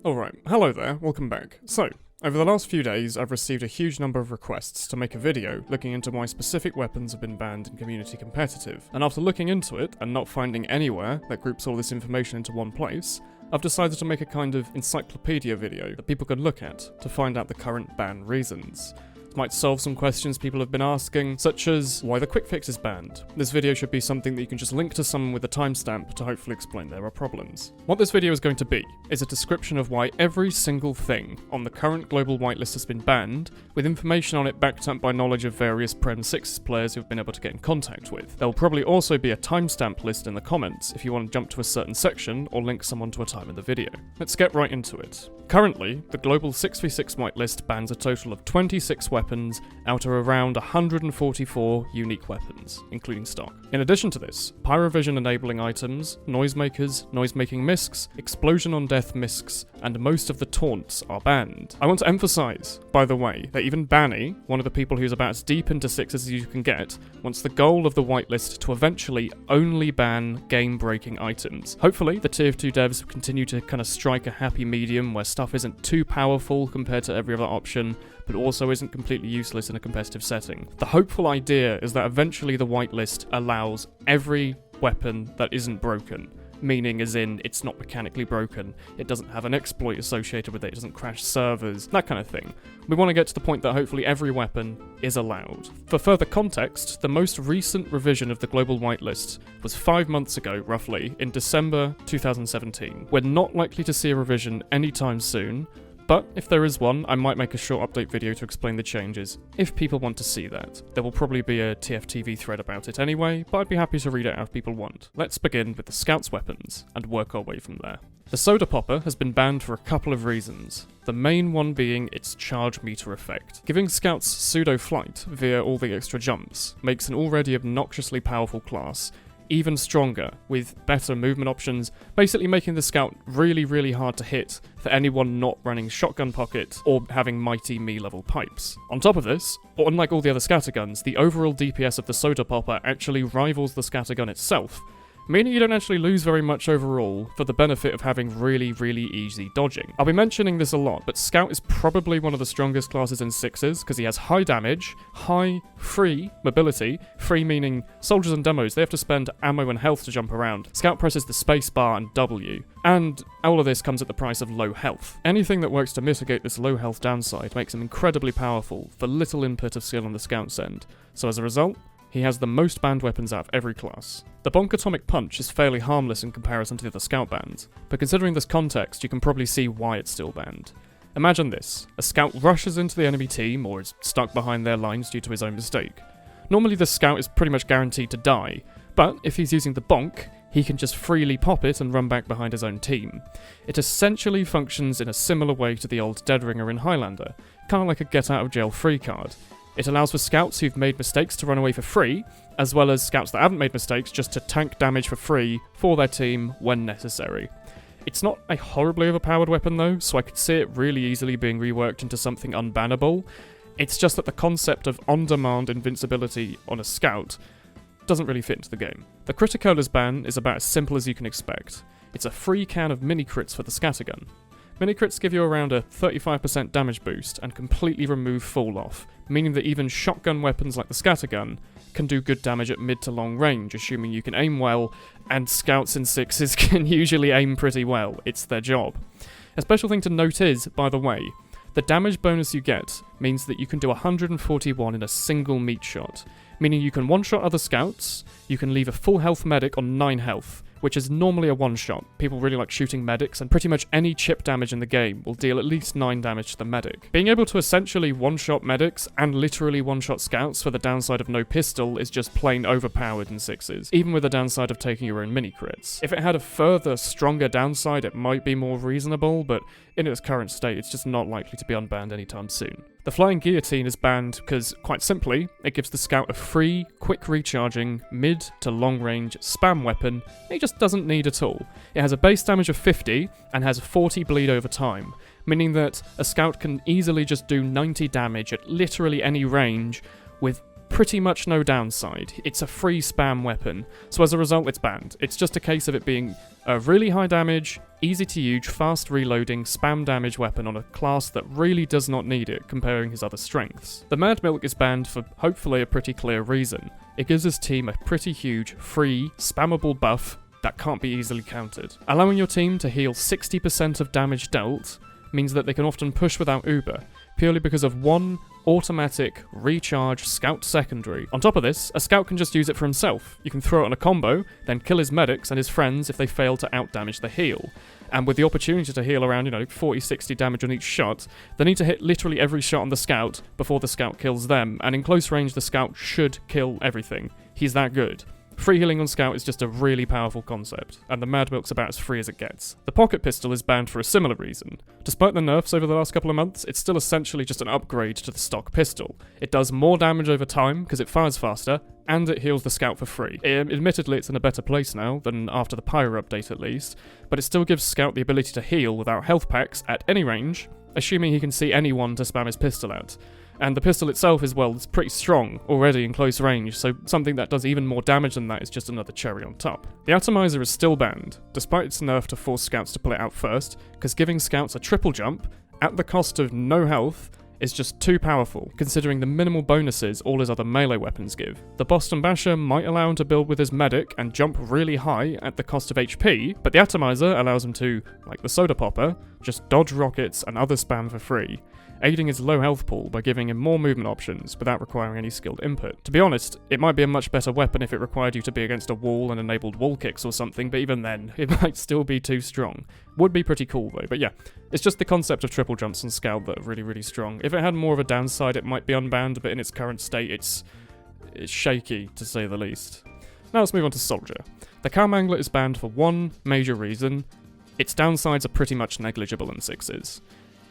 Alright, hello there, welcome back. So, over the last few days, I've received a huge number of requests to make a video looking into why specific weapons have been banned in community competitive, and after looking into it and not finding anywhere that groups all this information into one place, I've decided to make a kind of encyclopedia video that people can look at to find out the current ban reasons. It might solve some questions people have been asking, such as why the quick fix is banned. This video should be something that you can just link to someone with a timestamp to hopefully explain there are problems. What this video is going to be is a description of why every single thing on the current global whitelist has been banned, with information on it backed up by knowledge of various Prem 6 players who've been able to get in contact with. There will probably also be a timestamp list in the comments if you want to jump to a certain section or link someone to a time in the video. Let's get right into it. Currently, the global 6v6 whitelist bans a total of 26 weapons out of around 144 unique weapons, including stock. In addition to this, Pyrovision enabling items, Noisemakers, noise-making Miscs, explosion on death Miscs, and most of the taunts are banned. I want to emphasize, by the way, that even B.A.S.E, one of the people who's about as deep into 6s as you can get, wants the goal of the whitelist to eventually only ban game-breaking items. Hopefully, the TF2 devs will continue to kind of strike a happy medium where stuff isn't too powerful compared to every other option, but also isn't completely useless in a competitive setting. The hopeful idea is that eventually the whitelist allows every weapon that isn't broken, meaning as in it's not mechanically broken, it doesn't have an exploit associated with it, it doesn't crash servers, that kind of thing. We want to get to the point that hopefully every weapon is allowed. For further context, the most recent revision of the global whitelist was 5 months ago, roughly, in December 2017. We're not likely to see a revision anytime soon, but if there is one, I might make a short update video to explain the changes, if people want to see that. There will probably be a TFTV thread about it anyway, but I'd be happy to read it out if people want. Let's begin with the Scout's weapons, and work our way from there. The Soda Popper has been banned for a couple of reasons, the main one being its charge meter effect. Giving Scouts pseudo-flight via all the extra jumps makes an already obnoxiously powerful class even stronger, with better movement options, basically making the Scout really, really hard to hit for anyone not running Shotgun Pocket or having mighty me-level pipes. On top of this, unlike all the other scatterguns, the overall DPS of the Soda Popper actually rivals the scattergun itself, meaning you don't actually lose very much overall for the benefit of having really, really easy dodging. I'll be mentioning this a lot, but Scout is probably one of the strongest classes in 6s because he has high damage, high free mobility, free meaning soldiers and demos, they have to spend ammo and health to jump around. Scout presses the space bar and W, and all of this comes at the price of low health. Anything that works to mitigate this low health downside makes him incredibly powerful for little input of skill on the Scout's end, so as a result, he has the most banned weapons out of every class. The Bonk Atomic Punch is fairly harmless in comparison to the other Scout bans, but considering this context, you can probably see why it's still banned. Imagine this: a Scout rushes into the enemy team or is stuck behind their lines due to his own mistake. Normally the Scout is pretty much guaranteed to die, but if he's using the Bonk, he can just freely pop it and run back behind his own team. It essentially functions in a similar way to the old Dead Ringer in Highlander, kind of like a get out of jail free card. It allows for Scouts who've made mistakes to run away for free, as well as Scouts that haven't made mistakes just to tank damage for free for their team when necessary. It's not a horribly overpowered weapon though, so I could see it really easily being reworked into something unbannable. It's just that the concept of on-demand invincibility on a Scout doesn't really fit into the game. The Criticolas ban is about as simple as you can expect. It's a free can of mini-crits for the scattergun. Mini-crits give you around a 35% damage boost and completely remove fall-off, meaning that even shotgun weapons like the scattergun can do good damage at mid to long range, assuming you can aim well, and Scouts in 6s can usually aim pretty well. It's their job. A special thing to note is, by the way, the damage bonus you get means that you can do 141 in a single meat shot, meaning you can one-shot other Scouts, you can leave a full health medic on 9 health, which is normally a one-shot. People really like shooting medics, and pretty much any chip damage in the game will deal at least 9 damage to the medic. Being able to essentially one-shot medics and literally one-shot Scouts for the downside of no pistol is just plain overpowered in 6s, even with the downside of taking your own mini-crits. If it had a further, stronger downside, it might be more reasonable, but in its current state, it's just not likely to be unbanned anytime soon. The Flying Guillotine is banned because, quite simply, it gives the Scout a free, quick recharging, mid to long range spam weapon he just doesn't need at all. It has a base damage of 50 and has 40 bleed over time, meaning that a Scout can easily just do 90 damage at literally any range with pretty much no downside. It's a free spam weapon, so as a result it's banned. It's just a case of it being a really high damage, easy to use, fast reloading, spam damage weapon on a class that really does not need it, comparing his other strengths. The Mad Milk is banned for hopefully a pretty clear reason. It gives his team a pretty huge, free, spammable buff that can't be easily countered. Allowing your team to heal 60% of damage dealt means that they can often push without Uber, purely because of one automatic recharge scout secondary. On top of this, a scout can just use it for himself. You can throw it on a combo, then kill his medics and his friends if they fail to outdamage the heal. And with the opportunity to heal around, 40-60 damage on each shot, they need to hit literally every shot on the scout before the scout kills them, and in close range the scout should kill everything. He's that good. Free healing on Scout is just a really powerful concept, and the Mad Milk's about as free as it gets. The pocket pistol is banned for a similar reason. Despite the nerfs over the last couple of months, it's still essentially just an upgrade to the stock pistol. It does more damage over time because it fires faster, and it heals the Scout for free. Admittedly, it's in a better place now than after the Pyro update at least, but it still gives Scout the ability to heal without health packs at any range, assuming he can see anyone to spam his pistol at. And the pistol itself as well is pretty strong already in close range, so something that does even more damage than that is just another cherry on top. The Atomizer is still banned, despite its nerf to force scouts to pull it out first, because giving scouts a triple jump, at the cost of no health, is just too powerful, considering the minimal bonuses all his other melee weapons give. The Boston Basher might allow him to build with his medic and jump really high at the cost of HP, but the Atomizer allows him to, like the Soda Popper, just dodge rockets and other spam for free, aiding his low health pool by giving him more movement options without requiring any skilled input. To be honest, it might be a much better weapon if it required you to be against a wall and enabled wall kicks or something, but even then, it might still be too strong. Would be pretty cool though, but yeah, it's just the concept of triple jumps on Scout that are really, really strong. If it had more of a downside, it might be unbanned, but in its current state, it's shaky, to say the least. Now let's move on to Soldier. The Cow Mangler is banned for one major reason. Its downsides are pretty much negligible in sixes.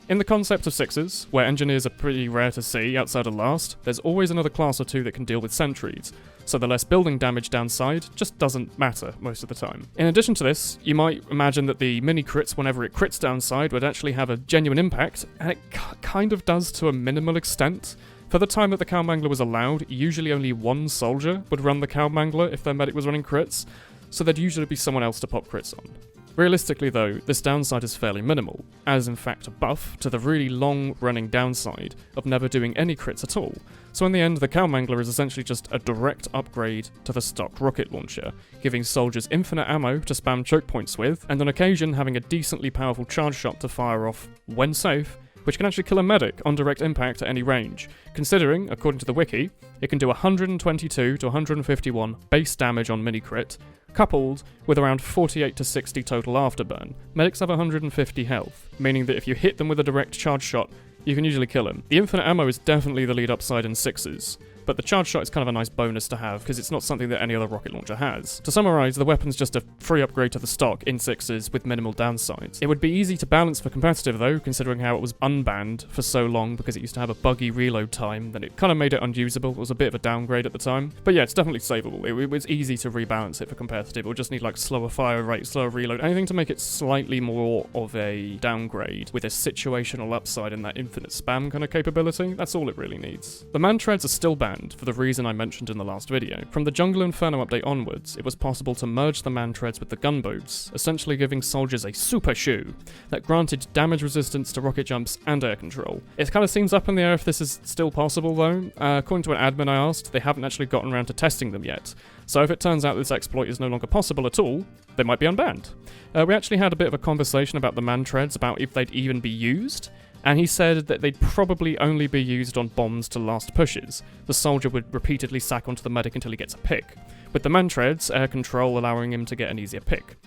In the concept of sixes, where engineers are pretty rare to see outside of last, there's always another class or two that can deal with sentries, so the less building damage downside just doesn't matter most of the time. In addition to this, you might imagine that the mini crits whenever it crits downside would actually have a genuine impact, and it kind of does to a minimal extent. For the time that the Cow Mangler was allowed, usually only one soldier would run the Cow Mangler if their medic was running crits, so there'd usually be someone else to pop crits on. Realistically though, this downside is fairly minimal, as in fact a buff to the really long-running downside of never doing any crits at all. So in the end, the Cow Mangler is essentially just a direct upgrade to the stock rocket launcher, giving soldiers infinite ammo to spam choke points with, and on occasion having a decently powerful charge shot to fire off when safe, which can actually kill a medic on direct impact at any range, considering, according to the wiki, it can do 122 to 151 base damage on mini crit, coupled with around 48 to 60 total afterburn. Medics have 150 health, meaning that if you hit them with a direct charge shot, you can usually kill him. The infinite ammo is definitely the lead upside in sixes, but the charge shot is kind of a nice bonus to have because it's not something that any other rocket launcher has. To summarise, the weapon's just a free upgrade to the stock in sixes with minimal downsides. It would be easy to balance for competitive though, considering how it was unbanned for so long because it used to have a buggy reload time, then it kind of made it unusable. It was a bit of a downgrade at the time. But yeah, it's definitely savable. It was easy to rebalance it for competitive. It would just need like slower fire rate, slower reload, anything to make it slightly more of a downgrade with a situational upside and that infinite spam kind of capability. That's all it really needs. The Mantreads are still banned for the reason I mentioned in the last video. From the Jungle Inferno update onwards, it was possible to merge the Mantreads with the gunboats, essentially giving soldiers a super shoe that granted damage resistance to rocket jumps and air control. It kind of seems up in the air if this is still possible though. According to an admin I asked, they haven't actually gotten around to testing them yet. So if it turns out this exploit is no longer possible at all, they might be unbanned. We actually had a bit of a conversation about the Mantreads, about if they'd even be used, and he said that they'd probably only be used on bombs to last pushes. The soldier would repeatedly sack onto the medic until he gets a pick, with the Mantreads air control allowing him to get an easier pick.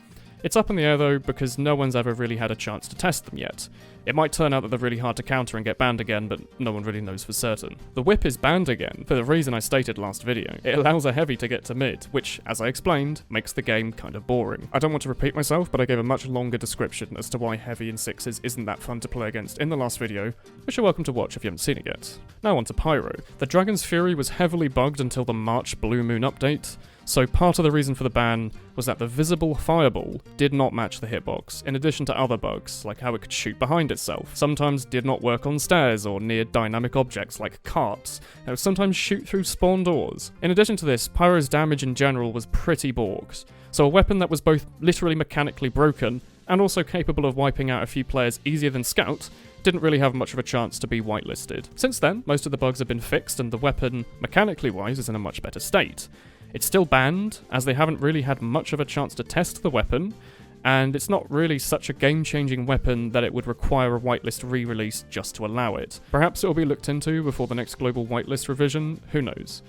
It's up in the air though because no one's ever really had a chance to test them yet. It might turn out that they're really hard to counter and get banned again, but no one really knows for certain. The whip is banned again, for the reason I stated last video. It allows a heavy to get to mid, which, as I explained, makes the game kind of boring. I don't want to repeat myself, but I gave a much longer description as to why heavy in sixes isn't that fun to play against in the last video, which you're welcome to watch if you haven't seen it yet. Now on to Pyro. The Dragon's Fury was heavily bugged until the March Blue Moon update, So part of the reason for the ban was that the visible fireball did not match the hitbox, in addition to other bugs, like how it could shoot behind itself, sometimes did not work on stairs or near dynamic objects like carts, and would sometimes shoot through spawn doors. In addition to this, Pyro's damage in general was pretty borked, so a weapon that was both literally mechanically broken and also capable of wiping out a few players easier than Scout didn't really have much of a chance to be whitelisted. Since then, most of the bugs have been fixed and the weapon, mechanically wise, is in a much better state. It's still banned, as they haven't really had much of a chance to test the weapon, and it's not really such a game-changing weapon that it would require a whitelist re-release just to allow it. Perhaps it will be looked into before the next global whitelist revision, who knows.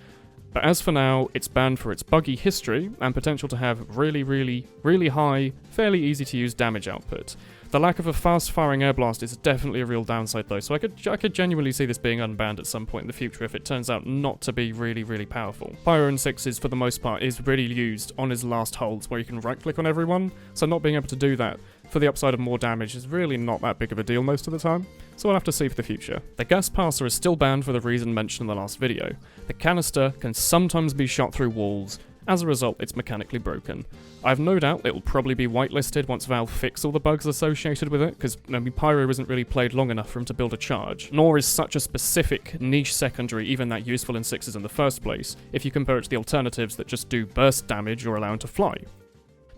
But as for now, it's banned for its buggy history and potential to have really high, fairly easy to use damage output. The lack of a fast-firing air blast is definitely a real downside though, so I could genuinely see this being unbanned at some point in the future if it turns out not to be really powerful. Pyro in 6s, for the most part, is really used on his last holds where you can right-click on everyone, so not being able to do that for the upside of more damage is really not that big of a deal most of the time, so we'll have to see for the future. The gas passer is still banned for the reason mentioned in the last video. The canister can sometimes be shot through walls. As a result, it's mechanically broken. I have no doubt it will probably be whitelisted once Valve fix all the bugs associated with it, because Pyro isn't really played long enough for him to build a charge, nor is such a specific niche secondary even that useful in 6s in the first place, if you compare it to the alternatives that just do burst damage or allow him to fly.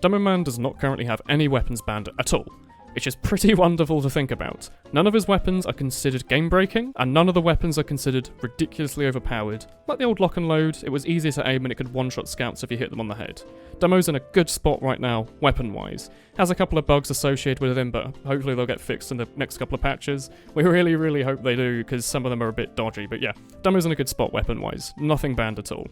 Demoman does not currently have any weapons banned at all, which is pretty wonderful to think about. None of his weapons are considered game-breaking, and none of the weapons are considered ridiculously overpowered. Like the old lock and load, it was easier to aim and it could one-shot scouts if you hit them on the head. Demo's in a good spot right now, weapon-wise. Has a couple of bugs associated with him, but hopefully they'll get fixed in the next couple of patches. We really hope they do, because some of them are a bit dodgy, but yeah, Demo's in a good spot weapon-wise. Nothing banned at all.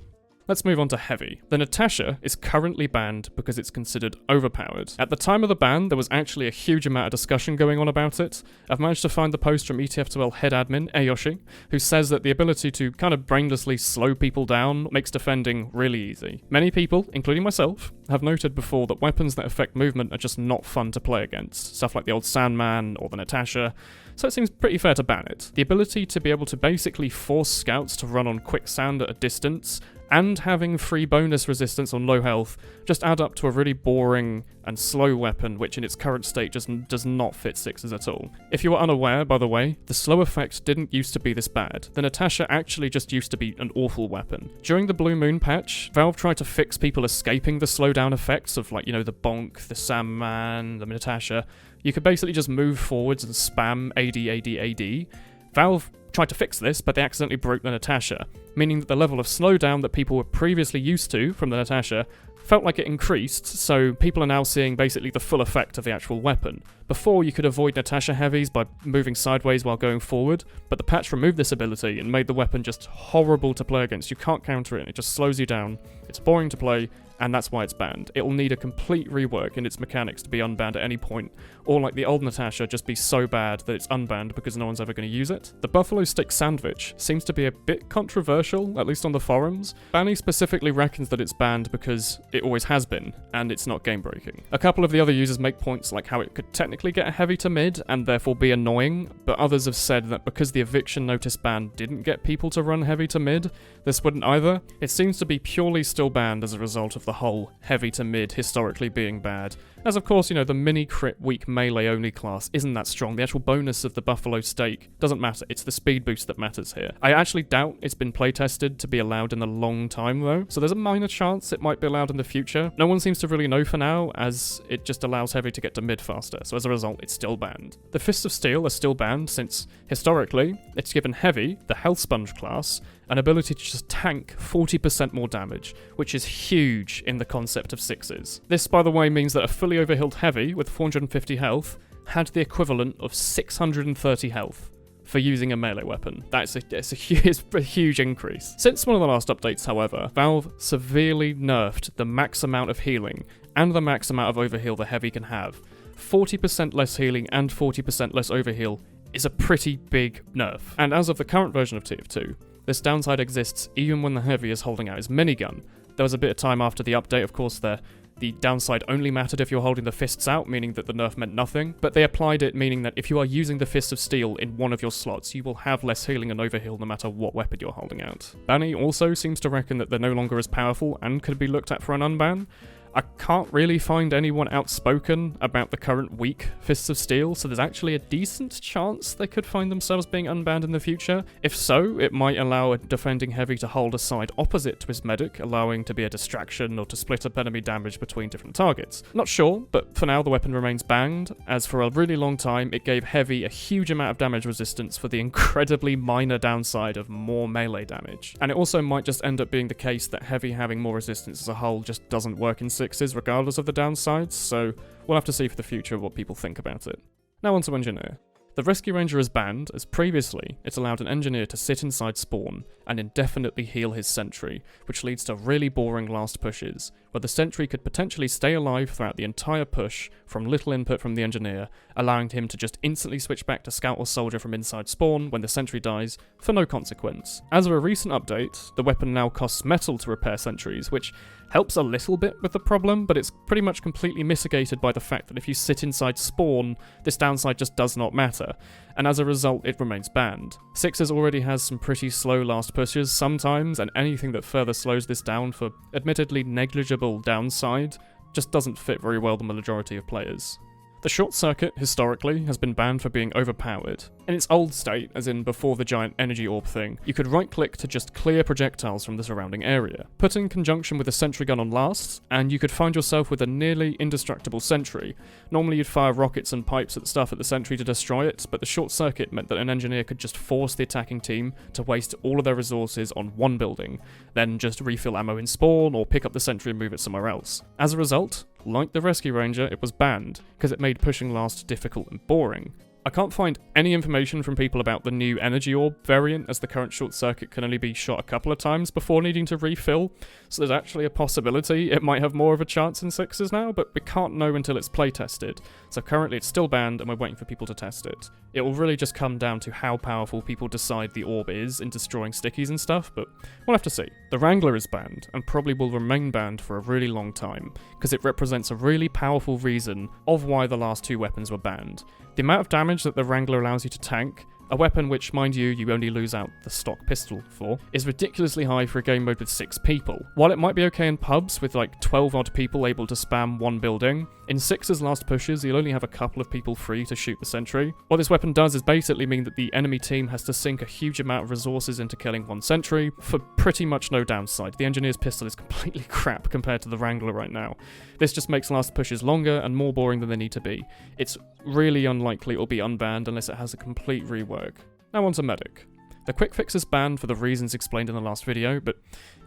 Let's move on to Heavy. The Natascha is currently banned because it's considered overpowered. At the time of the ban, there was actually a huge amount of discussion going on about it. I've managed to find the post from TF2 head admin, Ayoshi, who says that the ability to kind of brainlessly slow people down makes defending really easy. Many people, including myself, have noted before that weapons that affect movement are just not fun to play against. Stuff like the old Sandman or the Natascha. So it seems pretty fair to ban it. The ability to be able to basically force scouts to run on quicksand at a distance and having free bonus resistance on low health just add up to a really boring and slow weapon which in its current state just does not fit 6s at all. If you were unaware, by the way, the slow effect didn't used to be this bad. The Natascha actually just used to be an awful weapon. During the Blue Moon patch, Valve tried to fix people escaping the slowdown effects of like, the Bonk, the Sandman, the Natascha. You could basically just move forwards and spam AD. Valve tried to fix this, but they accidentally broke the Natascha, meaning that the level of slowdown that people were previously used to from the Natascha felt like it increased, so people are now seeing basically the full effect of the actual weapon. Before, you could avoid Natascha heavies by moving sideways while going forward, but the patch removed this ability and made the weapon just horrible to play against. You can't counter it, and it just slows you down. It's boring to play, and that's why it's banned. It will need a complete rework in its mechanics to be unbanned at any point, or like the old Natascha, just be so bad that it's unbanned because no one's ever going to use it. The Buffalo Stick Sandvich seems to be a bit controversial, at least on the forums. Banny specifically reckons that it's banned because it always has been, and it's not game-breaking. A couple of the other users make points like how it could technically get a heavy to mid, and therefore be annoying, but others have said that because the eviction notice ban didn't get people to run heavy to mid, this wouldn't either. It seems to be purely still banned as a result of the whole heavy to mid historically being bad. As of course, the mini crit weak melee only class isn't that strong. The actual bonus of the Buffalo Stake doesn't matter. It's the speed boost that matters here. I actually doubt it's been playtested to be allowed in a long time though, so there's a minor chance it might be allowed in the future. No one seems to really know for now, as it just allows heavy to get to mid faster, so as a result it's still banned. The Fists of Steel are still banned since, historically, it's given heavy, the health sponge class, an ability to just tank 40% more damage, which is huge in the concept of 6s. This, by the way, means that a fully overhealed heavy with 450 health had the equivalent of 630 health for using a melee weapon. It's a huge increase. Since one of the last updates, however, Valve severely nerfed the max amount of healing and the max amount of overheal the heavy can have. 40% less healing and 40% less overheal is a pretty big nerf. And as of the current version of TF2, this downside exists even when the heavy is holding out his minigun. There was a bit of time after the update, of course, the the downside only mattered if you're holding the fists out, meaning that the nerf meant nothing, but they applied it meaning that if you are using the Fist of Steel in one of your slots, you will have less healing and overheal no matter what weapon you're holding out. B.A.S.E also seems to reckon that they're no longer as powerful and could be looked at for an unban. I can't really find anyone outspoken about the current weak Fists of Steel, so there's actually a decent chance they could find themselves being unbanned in the future. If so, it might allow a defending heavy to hold a side opposite to his medic, allowing to be a distraction or to split up enemy damage between different targets. Not sure, but for now the weapon remains banned, as for a really long time it gave heavy a huge amount of damage resistance for the incredibly minor downside of more melee damage. And it also might just end up being the case that heavy having more resistance as a whole just doesn't work in Sixes regardless of the downsides, so we'll have to see for the future what people think about it. Now onto Engineer. The Rescue Ranger is banned, as previously it allowed an Engineer to sit inside spawn and indefinitely heal his sentry, which leads to really boring last pushes, where the sentry could potentially stay alive throughout the entire push from little input from the Engineer, allowing him to just instantly switch back to Scout or Soldier from inside spawn when the sentry dies, for no consequence. As of a recent update, the weapon now costs metal to repair sentries, which helps a little bit with the problem, but it's pretty much completely mitigated by the fact that if you sit inside spawn, this downside just does not matter, and as a result it remains banned. Sixes already has some pretty slow last pushes sometimes, and anything that further slows this down for admittedly negligible downside just doesn't fit very well the majority of players. The Short Circuit, historically, has been banned for being overpowered. In its old state, as in before the giant energy orb thing, you could right-click to just clear projectiles from the surrounding area. Put in conjunction with a sentry gun on last, and you could find yourself with a nearly indestructible sentry. Normally you'd fire rockets and pipes at stuff at the sentry to destroy it, but the Short Circuit meant that an Engineer could just force the attacking team to waste all of their resources on one building, then just refill ammo in spawn or pick up the sentry and move it somewhere else. As a result, like the Rescue Ranger, it was banned, because it made pushing last difficult and boring. I can't find any information from people about the new Energy Orb variant, as the current Short Circuit can only be shot a couple of times before needing to refill, so there's actually a possibility it might have more of a chance in Sixes now, but we can't know until it's playtested, so currently it's still banned and we're waiting for people to test it. It will really just come down to how powerful people decide the orb is in destroying stickies and stuff, but we'll have to see. The Wrangler is banned, and probably will remain banned for a really long time, because it represents a really powerful reason of why the last two weapons were banned. The amount of damage that the Wrangler allows you to tank, a weapon which, mind you, you only lose out the stock pistol for, is ridiculously high for a game mode with 6 people. While it might be okay in pubs with like 12 odd people able to spam one building, in Sixes last pushes you'll only have a couple of people free to shoot the sentry. What this weapon does is basically mean that the enemy team has to sink a huge amount of resources into killing one sentry for pretty much no downside. The Engineer's pistol is completely crap compared to the Wrangler right now. This just makes last pushes longer and more boring than they need to be. It's really unlikely it will be unbanned unless it has a complete rework. Now onto Medic. The quick fix is banned for the reasons explained in the last video, but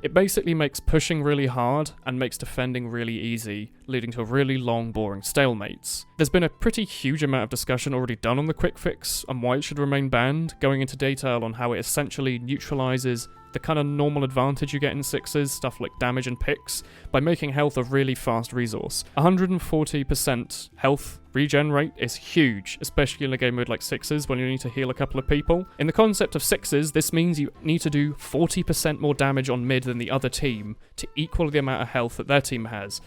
it basically makes pushing really hard and makes defending really easy, leading to really long, boring stalemates. There's been a pretty huge amount of discussion already done on the quick fix and why it should remain banned, going into detail on how it essentially neutralizes the kind of normal advantage you get in Sixes, stuff like damage and picks, by making health a really fast resource. 140% health regen rate is huge, especially in a game mode like Sixes when you need to heal a couple of people. In the concept of Sixes, this means you need to do 40% more damage on mid than the other team to equal the amount of health that their team has,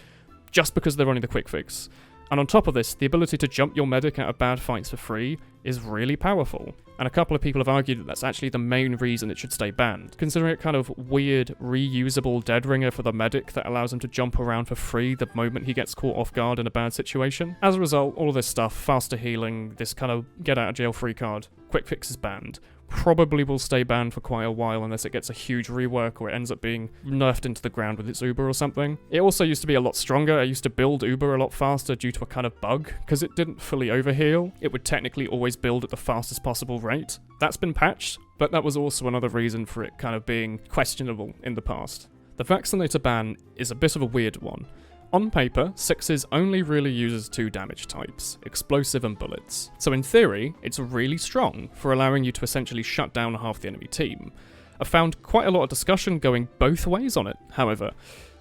just because they're running the quick fix. And on top of this, the ability to jump your medic out of bad fights for free is really powerful. And a couple of people have argued that that's actually the main reason it should stay banned, considering it kind of weird, reusable dead ringer for the medic that allows him to jump around for free the moment he gets caught off guard in a bad situation. As a result, all of this stuff, faster healing, this kind of get out of jail free card, quick fix is banned. Probably will stay banned for quite a while unless it gets a huge rework or it ends up being nerfed into the ground with its Uber or something. It also used to be a lot stronger. I used to build Uber a lot faster due to a kind of bug, because it didn't fully overheal. It would technically always build at the fastest possible rate. That's been patched, but that was also another reason for it kind of being questionable in the past. The Vaccinator ban is a bit of a weird one. On paper, Sixes only really uses 2 damage types, explosive and bullets. So in theory, it's really strong for allowing you to essentially shut down half the enemy team. I've found quite a lot of discussion going both ways on it, however.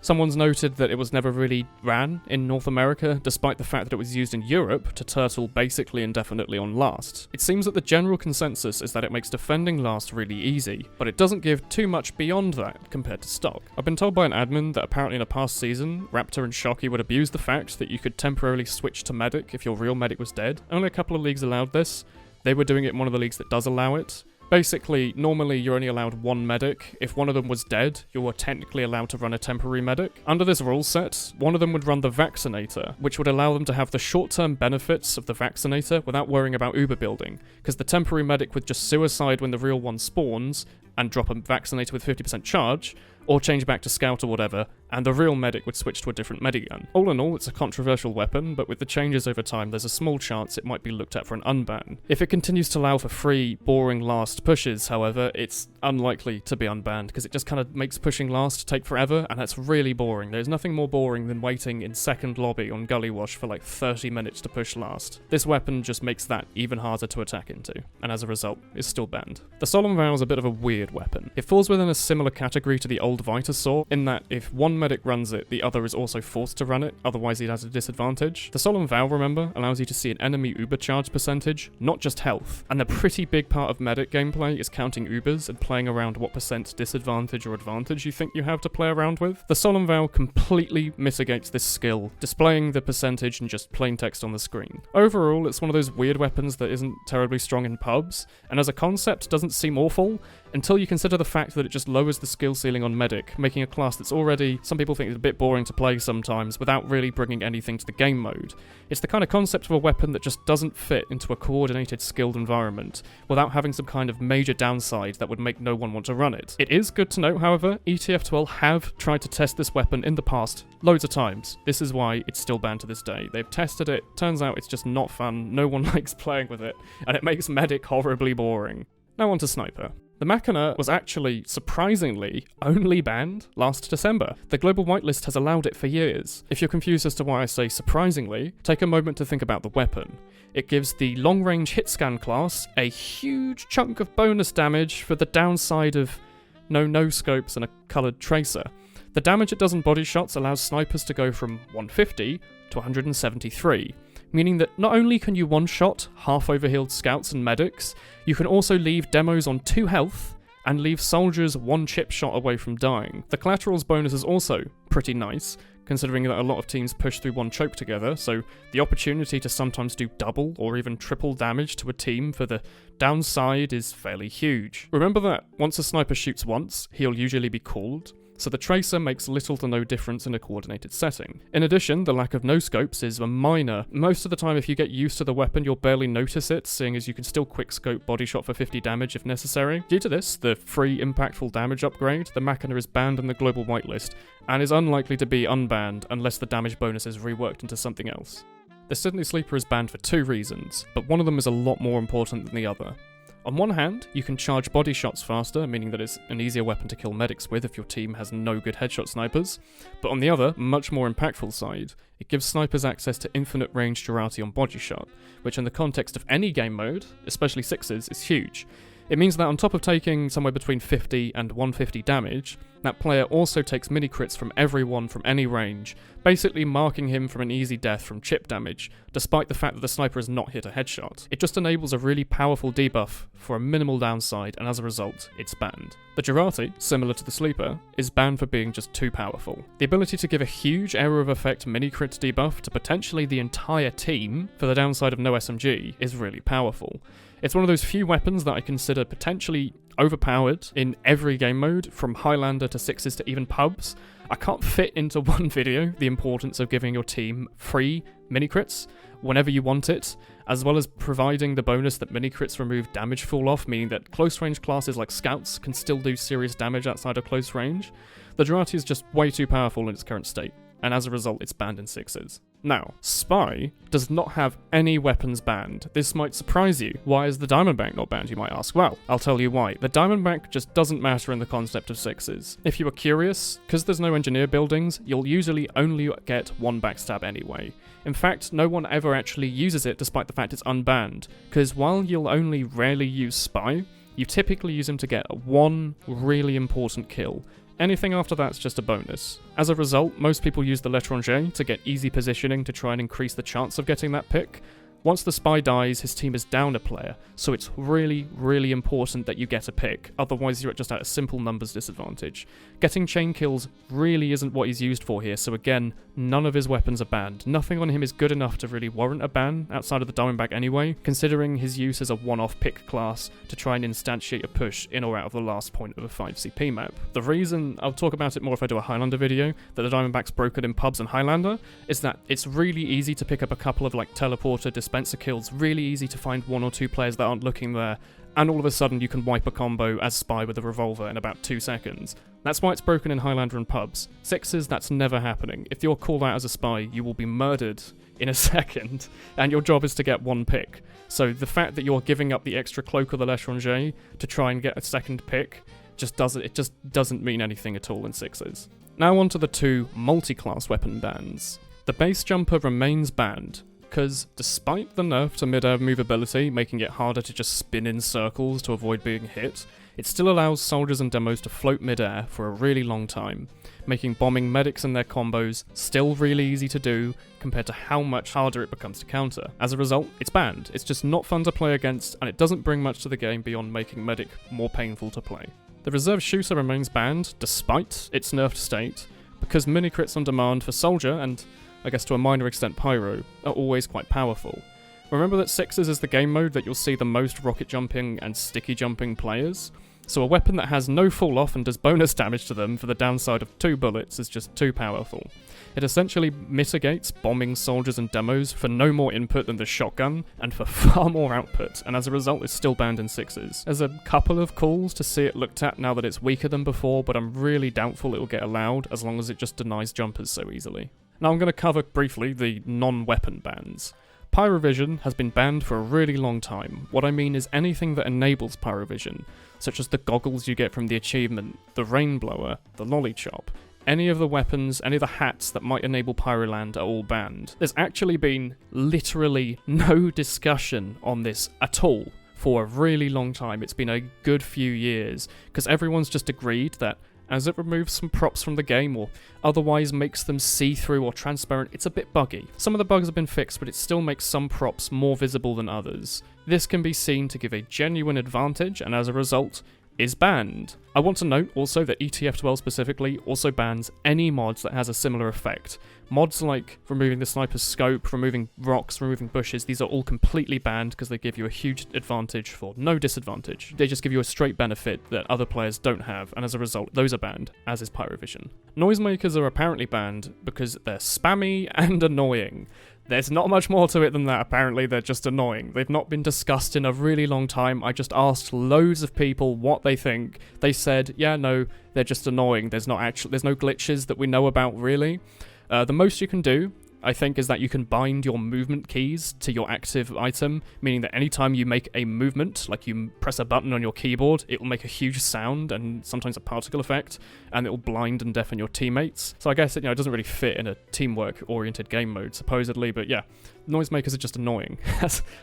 Someone's noted that it was never really ran in North America, despite the fact that it was used in Europe to turtle basically indefinitely on last. It seems that the general consensus is that it makes defending last really easy, but it doesn't give too much beyond that compared to stock. I've been told by an admin that apparently in a past season, Raptor and Shocky would abuse the fact that you could temporarily switch to medic if your real medic was dead. Only a couple of leagues allowed this. They were doing it in one of the leagues that does allow it. Basically, normally you're only allowed one medic. If one of them was dead, you were technically allowed to run a temporary medic. Under this rule set, one of them would run the Vaccinator, which would allow them to have the short-term benefits of the Vaccinator without worrying about Uber building, because the temporary medic would just suicide when the real one spawns and drop a Vaccinator with 50% charge, or change back to Scout or whatever, and the real medic would switch to a different medigun. All in all, it's a controversial weapon, but with the changes over time, there's a small chance it might be looked at for an unban. If it continues to allow for free, boring last pushes, however, it's unlikely to be unbanned, because it just kind of makes pushing last take forever, and that's really boring. There's nothing more boring than waiting in second lobby on Gully Wash for like 30 minutes to push last. This weapon just makes that even harder to attack into, and as a result, is still banned. The Solemn Vow is a bit of a weird weapon. It falls within a similar category to the old Vitasaur, in that if one medic runs it, the other is also forced to run it, otherwise he has a disadvantage. The Solemn Vow, remember, allows you to see an enemy Uber charge percentage, not just health, and a pretty big part of medic gameplay is counting Ubers and playing around what percent disadvantage or advantage you think you have to play around with. The Solemn Vow completely mitigates this skill, displaying the percentage in just plain text on the screen. Overall, it's one of those weird weapons that isn't terribly strong in pubs, and as a concept doesn't seem awful, until you consider the fact that it just lowers the skill ceiling on medic, making a class that's already, some people think, is a bit boring to play sometimes, without really bringing anything to the game mode. It's the kind of concept of a weapon that just doesn't fit into a coordinated, skilled environment, without having some kind of major downside that would make no one want to run it. It is good to note, however, TF2 have tried to test this weapon in the past loads of times. This is why it's still banned to this day. They've tested it, turns out it's just not fun, no one likes playing with it, and it makes medic horribly boring. Now on to Sniper. The Machina was actually, surprisingly, only banned last December. The global whitelist has allowed it for years. If you're confused as to why I say surprisingly, take a moment to think about the weapon. It gives the long-range hit scan class a huge chunk of bonus damage for the downside of no scopes and a coloured tracer. The damage it does on body shots allows snipers to go from 150 to 173. Meaning that not only can you one-shot half-overhealed scouts and medics, you can also leave demos on 2 health and leave soldiers 1 chip shot away from dying. The collaterals bonus is also pretty nice, considering that a lot of teams push through 1 choke together, so the opportunity to sometimes do double or even triple damage to a team for the downside is fairly huge. Remember that once a sniper shoots once, he'll usually be called, so the tracer makes little to no difference in a coordinated setting. In addition, the lack of no-scopes is a minor. Most of the time, if you get used to the weapon, you'll barely notice it, seeing as you can still quick-scope body shot for 50 damage if necessary. Due to this, the free impactful damage upgrade, the Machina is banned in the global whitelist, and is unlikely to be unbanned unless the damage bonus is reworked into something else. The Sydney Sleeper is banned for 2 reasons, but one of them is a lot more important than the other. On one hand, you can charge body shots faster, meaning that it's an easier weapon to kill medics with if your team has no good headshot snipers, but on the other, much more impactful side, it gives snipers access to infinite range Jarate on body shot, which in the context of any game mode, especially 6s, is huge. It means that on top of taking somewhere between 50 and 150 damage, that player also takes mini crits from everyone from any range, basically marking him from an easy death from chip damage, despite the fact that the sniper has not hit a headshot. It just enables a really powerful debuff for a minimal downside, and as a result, it's banned. The Jarate, similar to the Sleeper, is banned for being just too powerful. The ability to give a huge area of effect mini crit debuff to potentially the entire team for the downside of no SMG is really powerful. It's one of those few weapons that I consider potentially overpowered in every game mode, from Highlander to 6s to even pubs. I can't fit into one video the importance of giving your team free mini crits whenever you want it, as well as providing the bonus that mini crits remove damage fall off, meaning that close range classes like scouts can still do serious damage outside of close range. The Jarate is just way too powerful in its current state, and as a result it's banned in 6s. Now, Spy does not have any weapons banned. This might surprise you. Why is the Diamondback not banned, you might ask? Well, I'll tell you why. The Diamondback just doesn't matter in the concept of 6s. If you are curious, because there's no engineer buildings, you'll usually only get 1 backstab anyway. In fact, no one ever actually uses it despite the fact it's unbanned, because while you'll only rarely use Spy, you typically use him to get 1 really important kill Anything after that's just a bonus. As a result, most people use the L'étranger to get easy positioning to try and increase the chance of getting that pick. Once the spy dies, his team is down a player, so it's really, really important that you get a pick, otherwise you're just at a simple numbers disadvantage. Getting chain kills really isn't what he's used for here, so again, none of his weapons are banned. Nothing on him is good enough to really warrant a ban outside of the Diamondback anyway, considering his use as a one-off pick class to try and instantiate a push in or out of the last point of a 5CP map. The reason, I'll talk about it more if I do a Highlander video, that the Diamondback's broken in pubs and Highlander, is that it's really easy to pick up a couple of like teleporter, dispenser kills, really easy to find 1 or 2 players that aren't looking there, and all of a sudden you can wipe a combo as spy with a revolver in about 2 seconds. That's why it's broken in Highlander and pubs. Sixes, that's never happening. If you're called out as a spy, you will be murdered in a second, and your job is to get 1 pick. So the fact that you're giving up the extra cloak or the L'étranger to try and get a second pick just doesn't mean anything at all in sixes. Now on to the 2 multi-class weapon bans. The base jumper remains banned, because despite the nerf to mid-air movability, making it harder to just spin in circles to avoid being hit, it still allows soldiers and demos to float mid-air for a really long time, making bombing medics and their combos still really easy to do compared to how much harder it becomes to counter. As a result, it's banned. It's just not fun to play against, and it doesn't bring much to the game beyond making medic more painful to play. The reserve shooter remains banned, despite its nerfed state, because mini crits on demand for soldier, and I guess to a minor extent Pyro, are always quite powerful. Remember that sixes is the game mode that you'll see the most rocket jumping and sticky jumping players, so a weapon that has no fall off and does bonus damage to them for the downside of 2 bullets is just too powerful. It essentially mitigates bombing soldiers and demos for no more input than the shotgun, and for far more output, and as a result it's still banned in sixes. There's a couple of calls to see it looked at now that it's weaker than before, but I'm really doubtful it will get allowed as long as it just denies jumpers so easily. Now I'm going to cover briefly the non-weapon bans. Pyrovision has been banned for a really long time. What I mean is anything that enables Pyrovision, such as the goggles you get from the achievement, the Rainblower, the Lollychop. Any of the weapons, any of the hats that might enable Pyroland are all banned. There's actually been literally no discussion on this at all for a really long time. It's been a good few years, because everyone's just agreed that as it removes some props from the game or otherwise makes them see-through or transparent, it's a bit buggy. Some of the bugs have been fixed, but it still makes some props more visible than others. This can be seen to give a genuine advantage, and as a result, is banned. I want to note also that TF2 specifically also bans any mods that has a similar effect. Mods like removing the sniper's scope, removing rocks, removing bushes, these are all completely banned because they give you a huge advantage for no disadvantage. They just give you a straight benefit that other players don't have, and as a result, those are banned, as is Pyrovision. Noisemakers are apparently banned because they're spammy and annoying. There's not much more to it than that, apparently. They're just annoying. They've not been discussed in a really long time. I just asked loads of people what they think. They said, yeah, no, they're just annoying. There's no glitches that we know about, really. The most you can do, I think, is that you can bind your movement keys to your active item, meaning that anytime you make a movement, like you press a button on your keyboard, it will make a huge sound and sometimes a particle effect, and it will blind and deafen your teammates. So I guess it doesn't really fit in a teamwork-oriented game mode, supposedly, but yeah, noisemakers are just annoying.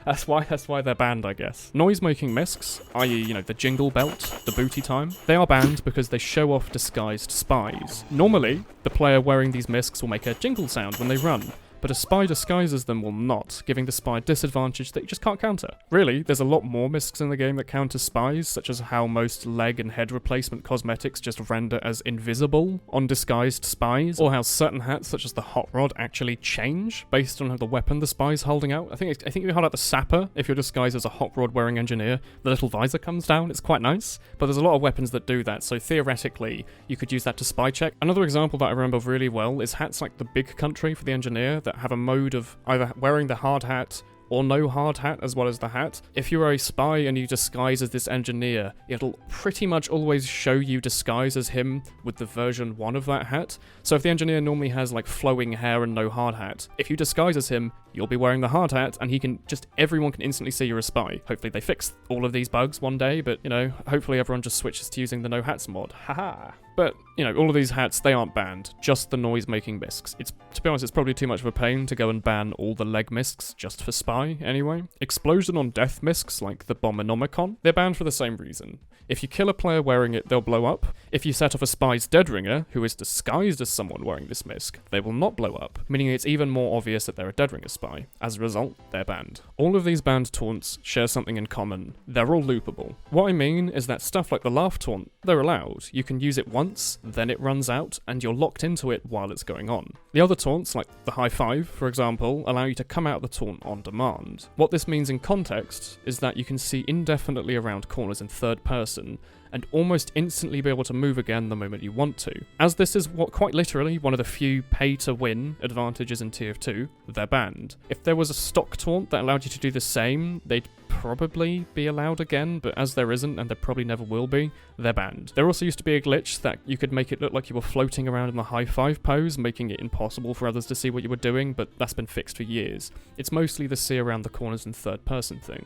that's why they're banned, I guess. Noise-making Miscs, i.e., the jingle belt, the booty time, they are banned because they show off disguised spies. Normally, the player wearing these Miscs will make a jingle sound when they run, but a spy disguises them will not, giving the spy a disadvantage that you just can't counter. Really, there's a lot more Miscs in the game that counter spies, such as how most leg and head replacement cosmetics just render as invisible on disguised spies, or how certain hats, such as the Hot Rod, actually change based on the weapon the spy's holding out. I think if you hold out the Sapper, if you're disguised as a Hot Rod wearing engineer, the little visor comes down. It's quite nice, but there's a lot of weapons that do that, so theoretically, you could use that to spy check. Another example that I remember really well is hats like the Big Country for the engineer that have a mode of either wearing the hard hat or no hard hat as well as the hat. If you're a spy and you disguise as this engineer, it'll pretty much always show you disguise as him with the version 1 of that hat. So if the engineer normally has like flowing hair and no hard hat, if you disguise as him, you'll be wearing the hard hat and everyone can instantly see you're a spy. Hopefully they fix all of these bugs one day, but hopefully everyone just switches to using the no hats mod. Haha. But, you know, all of these hats, they aren't banned, just the noise-making Miscs. To be honest, it's probably too much of a pain to go and ban all the leg Miscs just for Spy, anyway. Explosion on death Miscs, like the Bombonomicon, they're banned for the same reason. If you kill a player wearing it, they'll blow up. If you set off a Spy's Deadringer, who is disguised as someone wearing this Misc, they will not blow up, meaning it's even more obvious that they're a Deadringer Spy. As a result, they're banned. All of these banned taunts share something in common. They're all loopable. What I mean is that stuff like the Laugh Taunt, they're allowed. You can use it once, then it runs out, and you're locked into it while it's going on. The other taunts, like the High Five, for example, allow you to come out of the taunt on demand. What this means in context is that you can see indefinitely around corners in third person, and almost instantly be able to move again the moment you want to. As this is quite literally one of the few pay-to-win advantages in TF2, they're banned. If there was a stock taunt that allowed you to do the same, they'd probably be allowed again, but as there isn't, and there probably never will be, they're banned. There also used to be a glitch that you could make it look like you were floating around in the high five pose, making it impossible for others to see what you were doing, but that's been fixed for years. It's mostly the see around the corners in third person thing.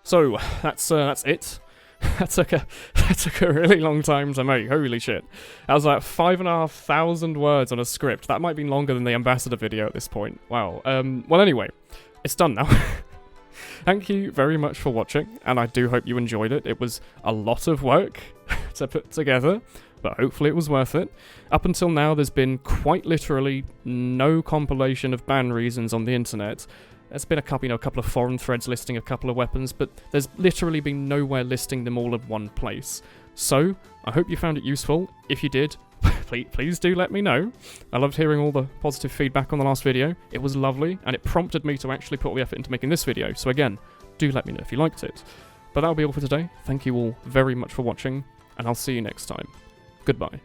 So, that's it. That took a really long time to make, holy shit. That was like 5,500 words on a script. That might have been longer than the Ambassador video at this point. Wow. Well anyway, it's done now. Thank you very much for watching, and I do hope you enjoyed it. It was a lot of work to put together, but hopefully it was worth it. Up until now, there's been quite literally no compilation of ban reasons on the internet. There's been a couple of forum threads listing a couple of weapons, but there's literally been nowhere listing them all in one place. So, I hope you found it useful. If you did, please do let me know. I loved hearing all the positive feedback on the last video. It was lovely, and it prompted me to actually put all the effort into making this video. So again, do let me know if you liked it. But that'll be all for today. Thank you all very much for watching, and I'll see you next time. Goodbye.